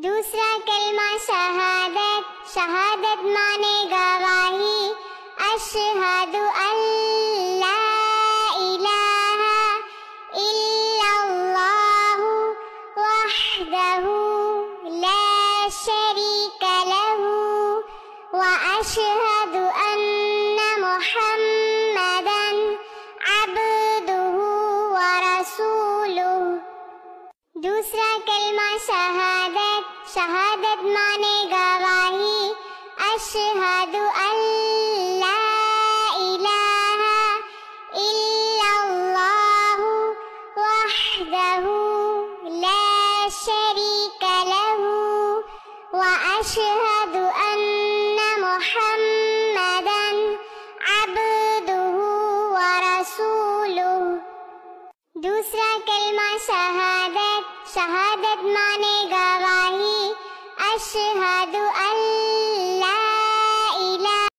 دوسرا کلمہ شہادت، شہادت مانے گواہی، اشہد ان لا الہ الا اللہ وحدہ لا شریک لہ واشہد ان محمدا عبدہ ورسولہ۔ دوسرا کلمہ شہادت، شہادت مانے گواہی، اشہد ان لا الہ الا اللہ وحدہ لا شریک لہ واشہد ان محمدا عبدہ ورسولہ۔ دوسرا کلمہ شہادت، شہادت مانے گواہی، اشہد ان